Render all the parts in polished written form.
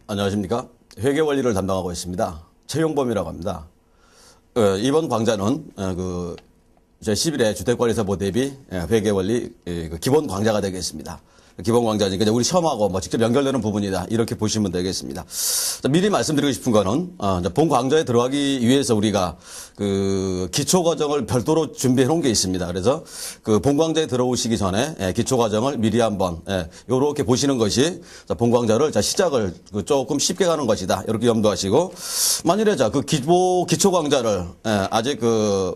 안녕하십니까. 회계원리를 담당하고 있습니다. 최용범이라고 합니다. 이번 강좌는 제11회 주택관리사보 대비 회계원리 기본 강좌가 되겠습니다. 기본 강좌니까 이제 우리 시험하고 직접 연결되는 부분이다. 이렇게 보시면 되겠습니다. 미리 말씀드리고 싶은 거는, 본 강좌에 들어가기 위해서 우리가 기초 과정을 별도로 준비해 놓은 게 있습니다. 그래서 본 강좌에 들어오시기 전에 기초 과정을 미리 한번, 요렇게 보시는 것이 본 강좌를 시작을 조금 쉽게 가는 것이다. 이렇게 염두하시고, 만일에 기초 강좌를 아직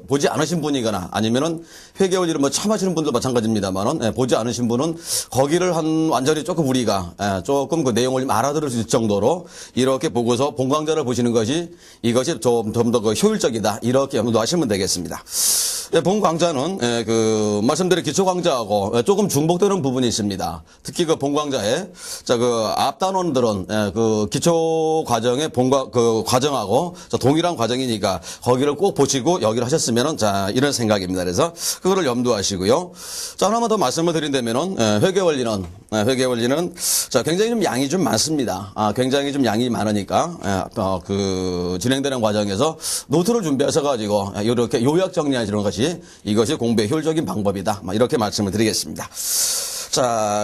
보지 않으신 분이거나 아니면은 회계원리를 처음 하시는 분들 마찬가지입니다만은 보지 않으신 분은 거기를 완전히 조금 우리가 조금 그 내용을 알아들을 수 있을 정도로 이렇게 보고서 본 강좌를 보시는 것이 이것이 좀 더 효율적이다. 이렇게 염두하시면 되겠습니다. 본 강좌는 말씀드린 기초 강좌하고 조금 중복되는 부분이 있습니다. 특히 본 강좌에 앞 단원들은 기초 과정의 과정하고 동일한 과정이니까 거기를 꼭 보시고 여기를 하셨으면은 이런 생각입니다. 그래서 그거를 염두하시고요. 하나만 더 말씀을 드린다면은 회계원리는 굉장히 좀 양이 좀 많습니다. 굉장히 좀 양이 많으니까 진행되는 과정에서 노트를 준비하셔 가지고 이렇게 요약 정리하시는 것이 이것이 공부의 효율적인 방법이다. 이렇게 말씀을 드리겠습니다.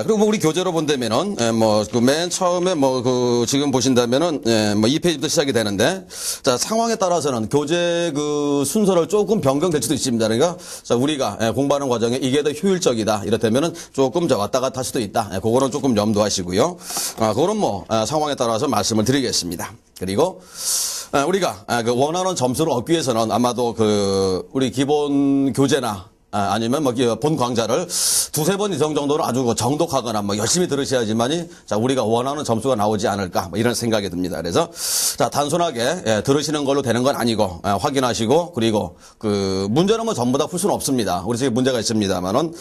그리고 우리 교재로 본다면은, 맨 처음에 지금 보신다면은, 2페이지부터 시작이 되는데, 상황에 따라서는 교재 순서를 조금 변경될 수도 있습니다. 그러니까, 우리가 공부하는 과정에 이게 더 효율적이다. 이렇다면은 조금 왔다 갔다 할 수도 있다. 그거는 조금 염두하시고요. 그거는 상황에 따라서 말씀을 드리겠습니다. 그리고, 우리가 원하는 점수를 얻기 위해서는 아마도 우리 기본 교재나 아니면 본 강좌를 두세 번 이상 정도는 아주 정독하거나 열심히 들으셔야지만이 우리가 원하는 점수가 나오지 않을까 이런 생각이 듭니다. 그래서 단순하게 들으시는 걸로 되는 건 아니고 확인하시고 그리고 문제는 전부 다 풀 수는 없습니다. 우리 집에 문제가 있습니다만은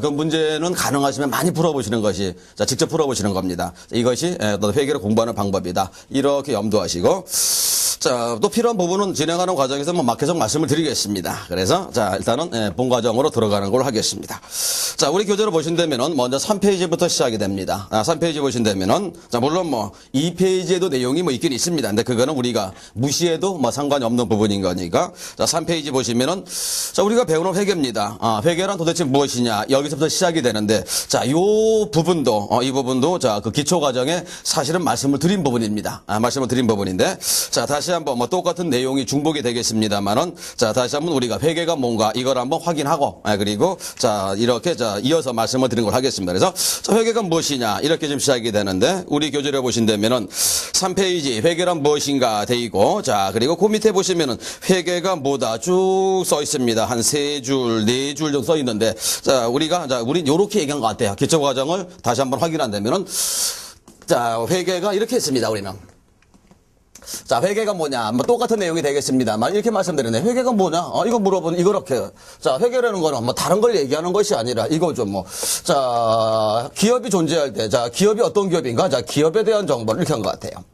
그 문제는 가능하시면 많이 풀어보시는 것이 직접 풀어보시는 겁니다. 이것이 회계를 공부하는 방법이다. 이렇게 염두하시고 또 필요한 부분은 진행하는 과정에서 계속 말씀을 드리겠습니다. 그래서 일단은 본 과정으로 들어가는 걸로 하겠습니다. 우리 교재로 보신다면은 먼저 3페이지부터 시작이 됩니다. 3페이지 보신다면은 물론 2페이지에도 내용이 있긴 있습니다. 근데 그거는 우리가 무시해도 상관이 없는 부분인 거니까 3페이지 보시면은 우리가 배우는 회계입니다. 회계란 도대체 무엇이냐 여기서부터 시작이 되는데 요 부분도 이 부분도 기초 과정에 사실은 말씀을 드린 부분입니다. 말씀을 드린 부분인데 다시 한번 똑같은 내용이 중복이 되겠습니다만은 다시 한번 우리가 회계가 뭔가 이걸 한번 확인하고 그리고 이렇게 이어서 말씀을 드린 걸 하겠습니다. 그래서 회계가 무엇이냐 이렇게 좀 시작이 되는데 우리 교재를 보신다면은 3페이지 회계란 무엇인가 돼 있고 그리고 그 밑에 보시면은 회계가 뭐다 쭉 써 있습니다. 한 3줄, 4줄 정도 써 있는데 우린 요렇게 얘기한 것 같아요. 기초 과정을 다시 한번 확인한다면은 회계가 이렇게 했습니다. 우리는. 회계가 뭐냐? 똑같은 내용이 되겠습니다만, 이렇게 말씀드리네. 회계가 뭐냐? 이거 물어보는, 이렇게. 회계라는 거는 다른 걸 얘기하는 것이 아니라, 이거죠, 기업이 존재할 때, 기업이 어떤 기업인가? 기업에 대한 정보를 이렇게 한 것 같아요.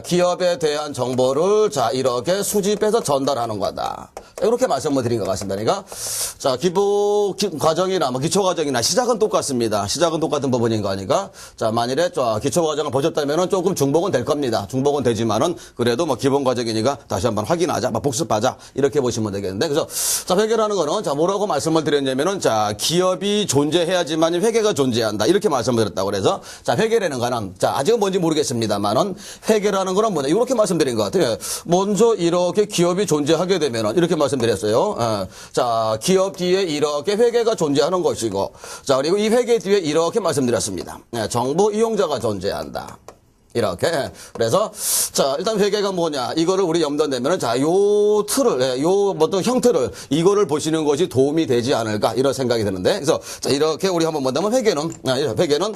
기업에 대한 정보를, 이렇게 수집해서 전달하는 거다. 이렇게 말씀을 드린 것 같습니다. 그러니까, 기본 과정이나, 기초 과정이나 시작은 똑같습니다. 시작은 똑같은 부분인 거니까, 만일에, 기초 과정을 보셨다면은 조금 중복은 될 겁니다. 중복은 되지만은, 그래도 기본 과정이니까 다시 한번 확인하자, 복습하자, 이렇게 보시면 되겠는데, 그래서, 회계라는 거는, 뭐라고 말씀을 드렸냐면은, 기업이 존재해야지만 회계가 존재한다. 이렇게 말씀을 드렸다고 그래서, 회계라는 거는, 아직은 뭔지 모르겠습니다만은, 회계라는 거는 뭐냐, 이렇게 말씀드린 것 같아요. 먼저 이렇게 기업이 존재하게 되면은, 이렇게 말씀드렸어요. 기업 뒤에 이렇게 회계가 존재하는 것이고, 그리고 이 회계 뒤에 이렇게 말씀드렸습니다. 정보 이용자가 존재한다. 이렇게. 그래서, 일단 회계가 뭐냐. 이거를 우리 염두에 내면은, 요 틀을, 어떤 형태를, 이거를 보시는 것이 도움이 되지 않을까. 이런 생각이 드는데. 그래서, 이렇게 우리 한번 본다면 회계는,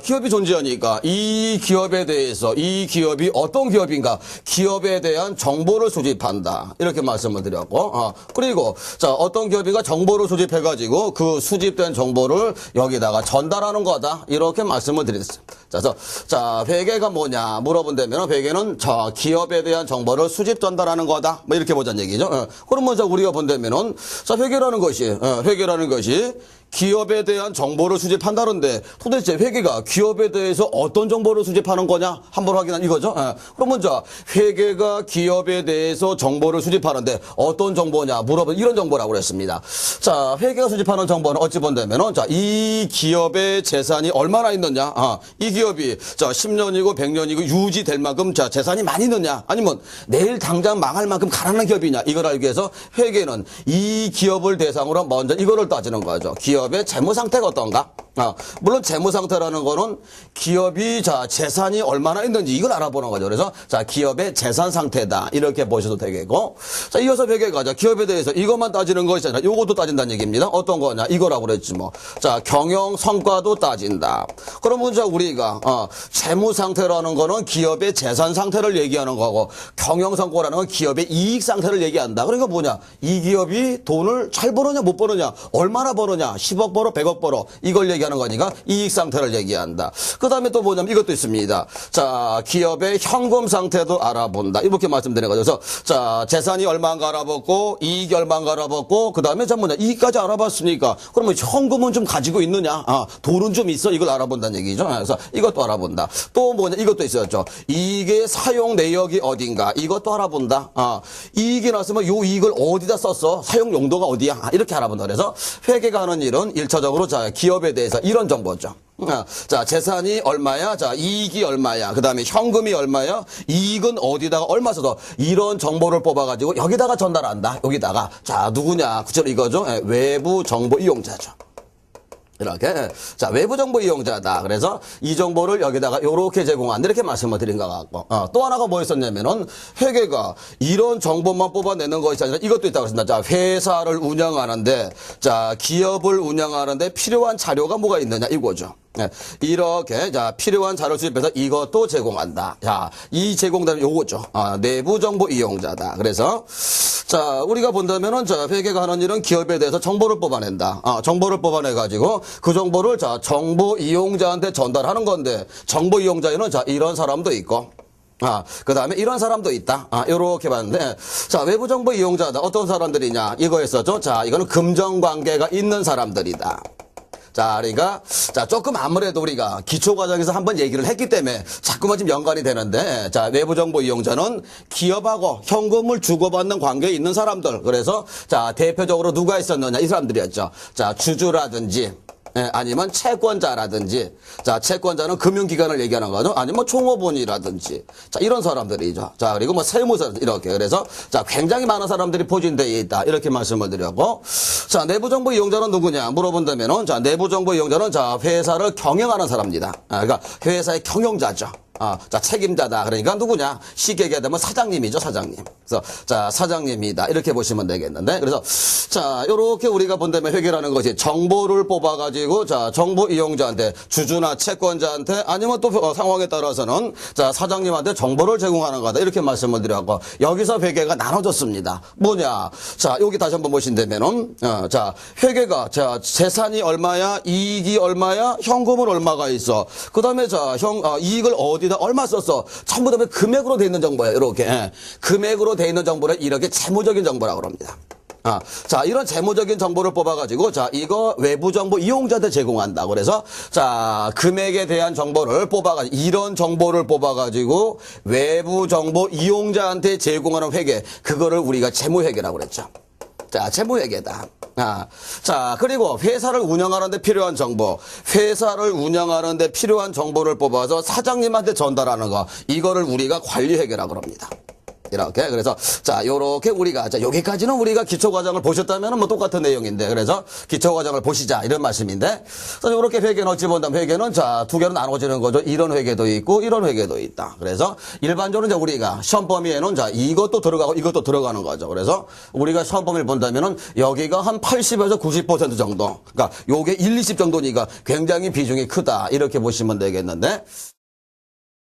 기업이 존재하니까, 이 기업에 대해서, 이 기업이 어떤 기업인가, 기업에 대한 정보를 수집한다. 이렇게 말씀을 드렸고, 그리고, 어떤 기업인가 정보를 수집해가지고, 그 수집된 정보를 여기다가 전달하는 거다. 이렇게 말씀을 드렸어요. 그래서, 회계가 뭐냐 물어본다면 회계는 기업에 대한 정보를 수집 전달하는 거다. 이렇게 보자는 얘기죠. 그러면 우리가 본다면은 회계라는 것이 기업에 대한 정보를 수집한다는데 도대체 회계가 기업에 대해서 어떤 정보를 수집하는 거냐 한번 확인한 이거죠. 예. 그럼 먼저 회계가 기업에 대해서 정보를 수집하는데 어떤 정보냐 물어보면 이런 정보라고 그랬습니다. 자, 회계가 수집하는 정보는 어찌 본다면은 자, 이 기업의 재산이 얼마나 있느냐, 이 기업이 자 10년이고 100년이고 유지될 만큼 자 재산이 많이 있느냐, 아니면 내일 당장 망할 만큼 가난한 기업이냐, 이걸 알기 위해서 회계는 이 기업을 대상으로 먼저 이거를 따지는 거죠. 기업의 재무 상태가 어떤가? 물론 재무 상태라는 거는 기업이 자 재산이 얼마나 있는지 이걸 알아보는 거죠. 그래서 자 기업의 재산 상태다 이렇게 보셔도 되겠고, 자 이어서 회계가 자 기업에 대해서 이것만 따지는 것이 아니라 이것도 따진다는 얘기입니다. 어떤 거냐 이거라고 그랬지 뭐. 자 경영 성과도 따진다. 그러면 자 우리가 재무 상태라는 거는 기업의 재산 상태를 얘기하는 거고, 경영 성과라는 건 기업의 이익 상태를 얘기한다. 그러니까 뭐냐, 이 기업이 돈을 잘 버느냐 못 버느냐, 얼마나 버느냐, 10억 벌어 100억 벌어 이걸 얘기하는 거니까 이익 상태를 얘기한다. 그 다음에 또 뭐냐면 이것도 있습니다. 자 기업의 현금 상태도 알아본다 이렇게 말씀드린 거죠. 그래서 자 재산이 얼마인가 알아봤고 이익이 얼마인가 알아봤고, 그 다음에 자 뭐냐 이익까지 알아봤으니까 그러면 현금은 좀 가지고 있느냐, 돈은 좀 있어, 이걸 알아본다는 얘기죠. 그래서 이것도 알아본다. 또 뭐냐 이것도 있었죠. 이익의 사용 내역이 어딘가 이것도 알아본다. 이익이 났으면 요 이익을 어디다 썼어, 사용 용도가 어디야, 이렇게 알아본다. 그래서 회계가 하는 일은 1차적으로 자 기업에 대해서 이런 정보죠. 자 재산이 얼마야, 자 이익이 얼마야, 그 다음에 현금이 얼마야, 이익은 어디다가 얼마 써서 이런 정보를 뽑아가지고 여기다가 전달한다. 여기다가 자 누구냐, 구체로 이거죠. 외부 정보 이용자죠. 이렇게 자 외부 정보 이용자다. 그래서 이 정보를 여기다가 이렇게 제공한다 이렇게 말씀을 드린 것 같고, 또 하나가 뭐였었냐면은 회계가 이런 정보만 뽑아내는 것이 아니라 이것도 있다고 했습니다. 자 회사를 운영하는데 자 기업을 운영하는데 필요한 자료가 뭐가 있느냐 이거죠. 이렇게 자 필요한 자료를 수집해서 이것도 제공한다. 자 이 제공되면 요거죠. 내부 정보 이용자다. 그래서 자 우리가 본다면은 자 회계가 하는 일은 기업에 대해서 정보를 뽑아낸다. 정보를 뽑아내 가지고 그 정보를 자 정보 이용자한테 전달하는 건데, 정보 이용자에는 자 이런 사람도 있고, 그 다음에 이런 사람도 있다. 요렇게 봤는데, 자, 외부 정보 이용자다. 어떤 사람들이냐? 이거 했었죠. 자, 이거는 금전 관계가 있는 사람들이다. 자, 그러니까, 자, 조금 아무래도 우리가 기초과정에서 한번 얘기를 했기 때문에 자꾸만 좀 연관이 되는데, 자, 외부정보 이용자는 기업하고 현금을 주고받는 관계에 있는 사람들. 그래서, 자, 대표적으로 누가 있었느냐? 이 사람들이었죠. 자, 주주라든지, 아니면 채권자라든지, 자, 채권자는 금융기관을 얘기하는 거죠. 아니면 총업원이라든지, 자, 이런 사람들이죠. 자, 그리고 뭐 세무사, 이렇게. 그래서, 자, 굉장히 많은 사람들이 포진되어 있다. 이렇게 말씀을 드렸고, 자, 내부정보 이용자는 누구냐? 물어본다면은, 자, 내부정보 이용자는 자, 회사를 경영하는 사람입니다. 그러니까 회사의 경영자죠. 자, 책임자다. 그러니까 누구냐? 쉽게 얘기하면 사장님이죠, 사장님. 그래서, 자, 사장님이다. 이렇게 보시면 되겠는데. 그래서, 자, 요렇게 우리가 본다면 회계라는 것이 정보를 뽑아가지고, 자, 정보 이용자한테, 주주나 채권자한테, 아니면 또 상황에 따라서는, 자, 사장님한테 정보를 제공하는 거다. 이렇게 말씀을 드렸고, 여기서 회계가 나눠졌습니다. 뭐냐? 자, 여기 다시 한번 보신다면은, 자, 회계가, 자, 재산이 얼마야? 이익이 얼마야? 현금은 얼마가 있어? 그 다음에, 자, 이익을 어디다 얼마 썼어? 전부 다 금액으로 돼 있는 정보예요. 이렇게. 금액으로 돼 있는 정보를 이렇게 재무적인 정보라고 합니다. 자, 이런 재무적인 정보를 뽑아가지고, 자, 이거 외부 정보 이용자한테 제공한다. 그래서, 자, 금액에 대한 정보를 뽑아가지고, 이런 정보를 뽑아가지고, 외부 정보 이용자한테 제공하는 회계, 그거를 우리가 재무회계라고 그랬죠. 자, 재무회계다. 자, 그리고 회사를 운영하는데 필요한 정보, 회사를 운영하는데 필요한 정보를 뽑아서 사장님한테 전달하는 거, 이거를 우리가 관리회계라고 합니다. 이렇게. 그래서, 자, 요렇게 우리가, 자, 여기까지는 우리가 기초과정을 보셨다면 뭐 똑같은 내용인데, 그래서 기초과정을 보시자, 이런 말씀인데, 그래서 요렇게 회계는 어찌 본다면 회계는 자, 두 개로 나눠지는 거죠. 이런 회계도 있고, 이런 회계도 있다. 그래서 일반적으로 이제 우리가 시험 범위에는 자, 이것도 들어가고 이것도 들어가는 거죠. 그래서 우리가 시험 범위를 본다면은 여기가 한 80에서 90% 정도. 그러니까 요게 1, 20 정도니까 굉장히 비중이 크다. 이렇게 보시면 되겠는데,